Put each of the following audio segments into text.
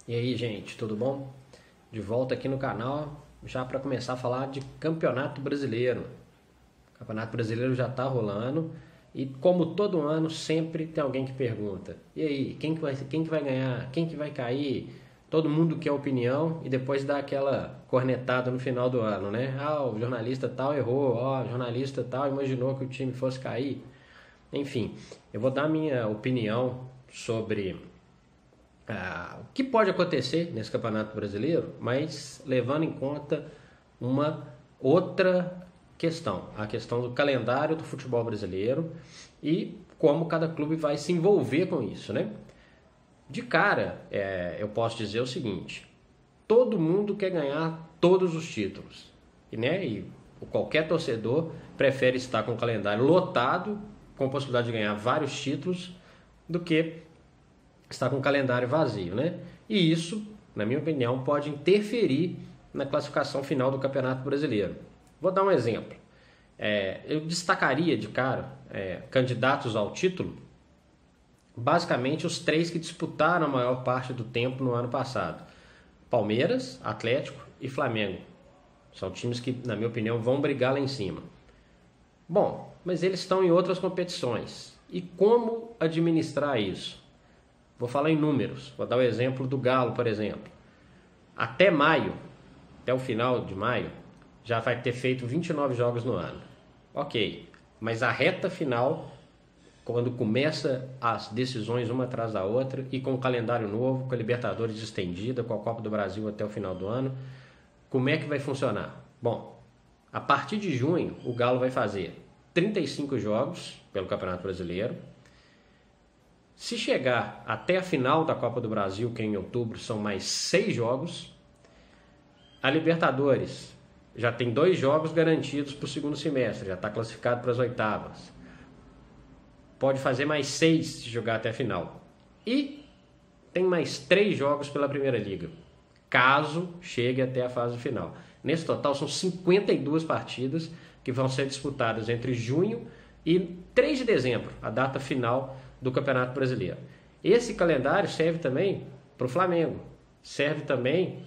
E aí, gente, tudo bom? De volta aqui no canal, já para começar a falar de Campeonato Brasileiro. O Campeonato Brasileiro já está rolando e, como todo ano, sempre tem alguém que pergunta: e aí, quem que vai ganhar? Quem que vai cair? Todo mundo quer opinião e depois dá aquela cornetada no final do ano, né? Ah, o jornalista tal errou, ó, o jornalista tal imaginou que o time fosse cair. Enfim, eu vou dar minha opinião sobre o que pode acontecer nesse Campeonato Brasileiro, mas levando em conta uma outra questão, a questão do calendário do futebol brasileiro e como cada clube vai se envolver com isso, né? De cara, eu posso dizer o seguinte: todo mundo quer ganhar todos os títulos, e qualquer torcedor prefere estar com o calendário lotado, com possibilidade de ganhar vários títulos, do que está com o calendário vazio, né? E isso, na minha opinião, pode interferir na classificação final do Campeonato Brasileiro. Vou dar um exemplo. Eu destacaria de cara candidatos ao título, basicamente os três que disputaram a maior parte do tempo no ano passado: Palmeiras, Atlético e Flamengo. São times que, na minha opinião, vão brigar lá em cima. Bom, mas eles estão em outras competições. E como administrar isso? Vou falar em números. Vou dar o exemplo do Galo, por exemplo. Até maio, até o final de maio, já vai ter feito 29 jogos no ano. Ok, mas a reta final, quando começa as decisões uma atrás da outra e com o calendário novo, com a Libertadores estendida, com a Copa do Brasil até o final do ano, como é que vai funcionar? Bom, a partir de junho, o Galo vai fazer 35 jogos pelo Campeonato Brasileiro. Se chegar até a final da Copa do Brasil, que é em outubro, são mais 6 jogos. A Libertadores já tem 2 jogos garantidos para o segundo semestre, já está classificado para as oitavas. Pode fazer mais 6 se jogar até a final. E tem mais 3 jogos pela Primeira Liga, caso chegue até a fase final. Nesse total são 52 partidas que vão ser disputadas entre junho e 3 de dezembro, a data final do Campeonato Brasileiro. Esse calendário serve também para o Flamengo, serve também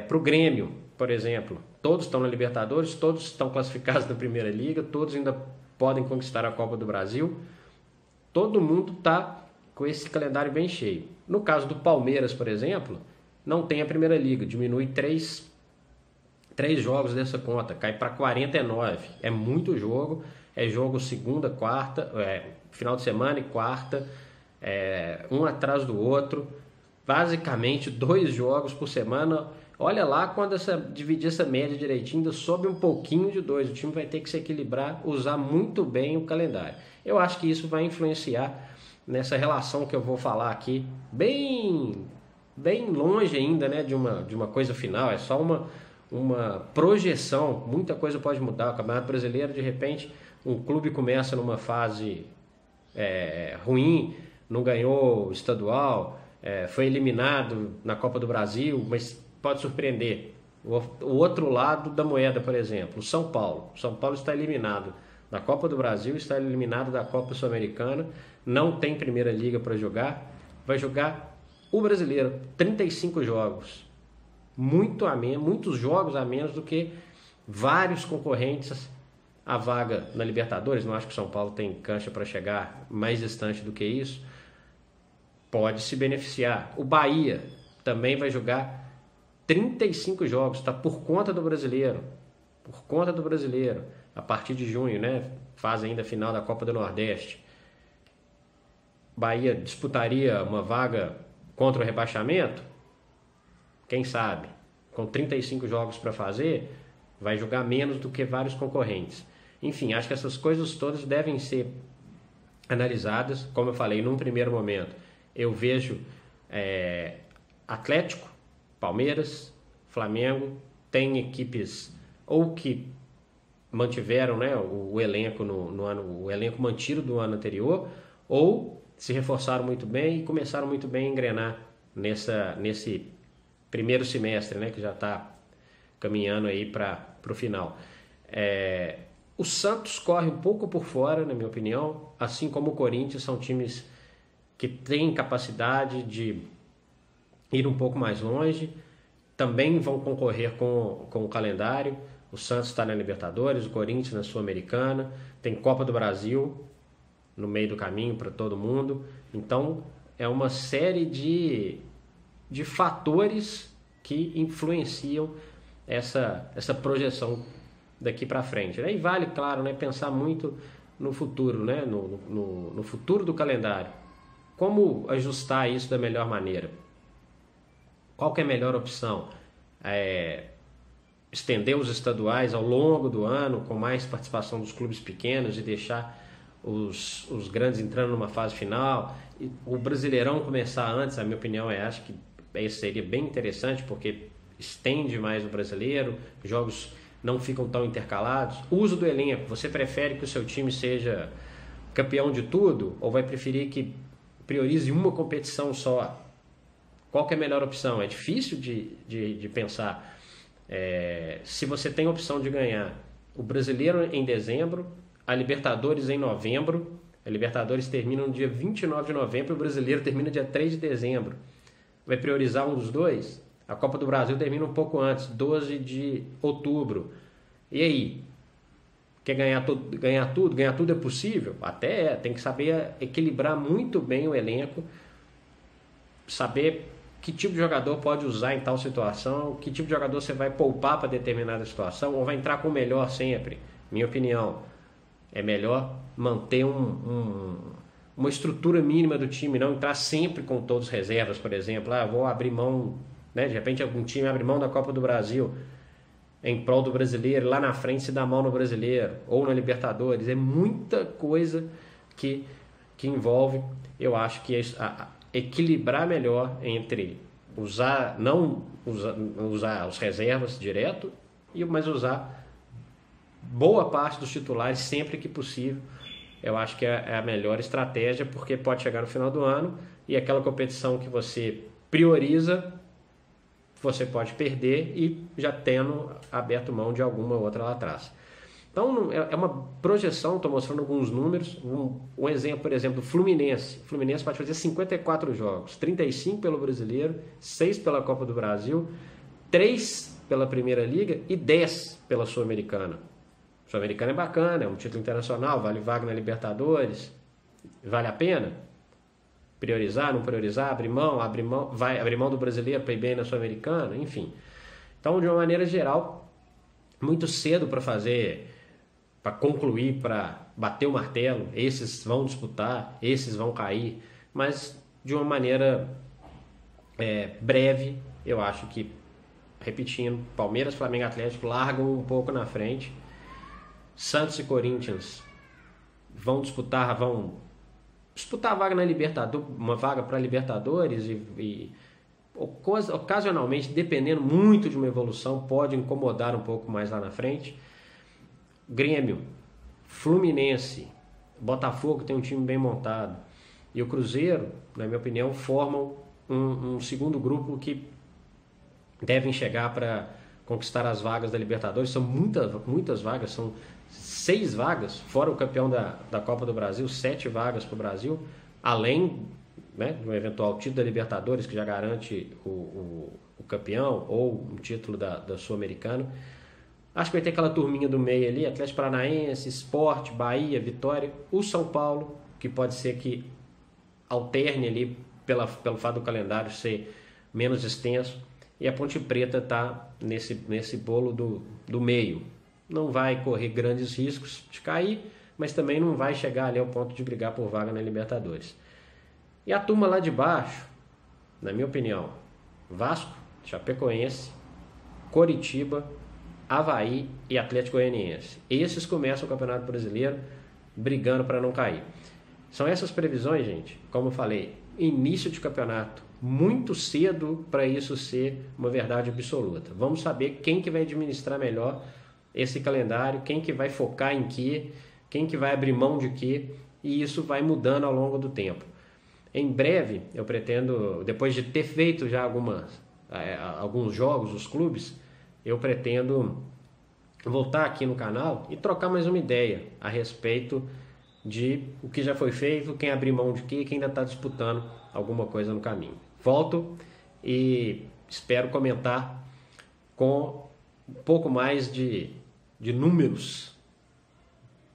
para o Grêmio, por exemplo. Todos estão na Libertadores, todos estão classificados na Primeira Liga, todos ainda podem conquistar a Copa do Brasil. Todo mundo está com esse calendário bem cheio. No caso do Palmeiras, por exemplo, não tem a Primeira Liga, diminui 3 jogos dessa conta, cai para 49. É muito jogo, é jogo segunda, quarta, final de semana e quarta, um atrás do outro, basicamente 2 jogos por semana. Olha lá, quando dividir essa média direitinho, ainda sobe um pouquinho de 2. O time vai ter que se equilibrar, usar muito bem o calendário. Eu acho que isso vai influenciar nessa relação que eu vou falar aqui, bem longe ainda, né, de uma coisa final. É só uma projeção, muita coisa pode mudar. O Campeonato Brasileiro, de repente, um clube começa numa fase ruim, não ganhou o estadual, foi eliminado na Copa do Brasil, mas pode surpreender. O outro lado da moeda, por exemplo, o São Paulo. O São Paulo está eliminado da Copa do Brasil, está eliminado da Copa Sul-Americana, não tem Primeira Liga para jogar, vai jogar o Brasileiro, 35 jogos. Muitos jogos a menos do que vários concorrentes à vaga na Libertadores. Não acho que o São Paulo tem cancha para chegar mais distante do que isso. Pode se beneficiar. O Bahia também vai jogar 35 jogos, está por conta do Brasileiro. Por conta do Brasileiro. A partir de junho, né? Faz ainda a final da Copa do Nordeste. Bahia disputaria uma vaga contra o rebaixamento? Quem sabe? Com 35 jogos para fazer, vai jogar menos do que vários concorrentes. Enfim, acho que essas coisas todas devem ser analisadas. Como eu falei, num primeiro momento, eu vejo Atlético, Palmeiras, Flamengo, tem equipes ou que mantiveram, né, o elenco no ano, o elenco mantido do ano anterior, ou se reforçaram muito bem e começaram muito bem a engrenar nesse primeiro semestre, né, que já está caminhando aí para o final. O Santos corre um pouco por fora, na minha opinião, assim como o Corinthians. São times que têm capacidade de ir um pouco mais longe. Também vão concorrer com o calendário. O Santos está na Libertadores, o Corinthians na Sul-Americana, tem Copa do Brasil no meio do caminho para todo mundo. Então, é uma série de fatores que influenciam essa projeção daqui para frente, né? E vale, claro, né, pensar muito no futuro, né? No futuro do calendário. Como ajustar isso da melhor maneira? Qual que é a melhor opção? Estender os estaduais ao longo do ano, com mais participação dos clubes pequenos e deixar os grandes entrando numa fase final. E o Brasileirão começar antes, a minha opinião acho que isso seria bem interessante, porque estende mais o brasileiro, jogos não ficam tão intercalados. Uso do elenco, você prefere que o seu time seja campeão de tudo ou vai preferir que priorize uma competição só? Qual que é a melhor opção? É difícil de pensar. Se você tem a opção de ganhar o Brasileiro em dezembro, a Libertadores em novembro, a Libertadores termina no dia 29 de novembro, o Brasileiro termina dia 3 de dezembro. Vai priorizar um dos dois? A Copa do Brasil termina um pouco antes, 12 de outubro. E aí? Quer ganhar tudo? Ganhar tudo é possível? Até tem que saber equilibrar muito bem o elenco, saber que tipo de jogador pode usar em tal situação, que tipo de jogador você vai poupar para determinada situação, ou vai entrar com o melhor sempre. Minha opinião, é melhor manter uma estrutura mínima do time, não entrar sempre com todos os reservas, por exemplo. Vou abrir mão, né? De repente algum time abre mão da Copa do Brasil em prol do brasileiro, lá na frente se dá mal no brasileiro, ou na Libertadores. É muita coisa que envolve, eu acho que equilibrar melhor entre não usar os reservas direto, mas usar boa parte dos titulares sempre que possível. Eu acho que é a melhor estratégia, porque pode chegar no final do ano e aquela competição que você prioriza, você pode perder e já tendo aberto mão de alguma outra lá atrás. Então, é uma projeção, estou mostrando alguns números. Um exemplo, por exemplo, do Fluminense. O Fluminense pode fazer 54 jogos, 35 pelo Brasileiro, 6 pela Copa do Brasil, 3 pela Primeira Liga e 10 pela Sul-Americana. Sul-Americana é bacana, é um título internacional, vale vaga na Libertadores. Vale a pena? Priorizar, não priorizar, abrir mão, vai abrir mão do Brasileiro para ir bem na Sul-Americana, enfim. Então, de uma maneira geral, muito cedo para concluir, para bater o martelo, esses vão disputar, esses vão cair, mas de uma maneira breve, eu acho que, repetindo, Palmeiras, Flamengo e Atlético largam um pouco na frente, Santos e Corinthians vão disputar a vaga na Libertadores, uma vaga para Libertadores e ocasionalmente, dependendo muito de uma evolução, pode incomodar um pouco mais lá na frente. Grêmio, Fluminense, Botafogo tem um time bem montado e o Cruzeiro, na minha opinião, formam um segundo grupo que devem chegar para conquistar as vagas da Libertadores. São muitas vagas, são 6 vagas, fora o campeão da Copa do Brasil, 7 vagas para o Brasil, além, né, de um eventual título da Libertadores, que já garante o campeão, ou um título da Sul-Americana. Acho que vai ter aquela turminha do meio ali, Atlético Paranaense, Sport, Bahia, Vitória, o São Paulo, que pode ser que alterne ali pelo fato do calendário ser menos extenso, e a Ponte Preta está nesse bolo do meio. Não vai correr grandes riscos de cair, mas também não vai chegar ali ao ponto de brigar por vaga na Libertadores. E a turma lá de baixo, na minha opinião, Vasco, Chapecoense, Coritiba, Avaí e Atlético Goianiense. Esses começam o Campeonato Brasileiro brigando para não cair. São essas previsões, gente, como eu falei, início de campeonato, muito cedo para isso ser uma verdade absoluta. Vamos saber quem que vai administrar melhor esse calendário, quem que vai focar em quê, quem que vai abrir mão de quê, e isso vai mudando ao longo do tempo. Em breve, eu pretendo, depois de ter feito já alguns jogos, os clubes, eu pretendo voltar aqui no canal e trocar mais uma ideia a respeito de o que já foi feito, quem abrir mão de quê, quem ainda está disputando alguma coisa no caminho. Volto e espero comentar com um pouco mais de números,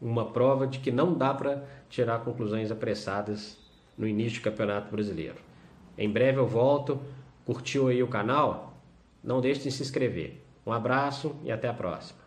uma prova de que não dá para tirar conclusões apressadas no início do Campeonato Brasileiro. Em breve eu volto. Curtiu aí o canal? Não deixe de se inscrever. Um abraço e até a próxima.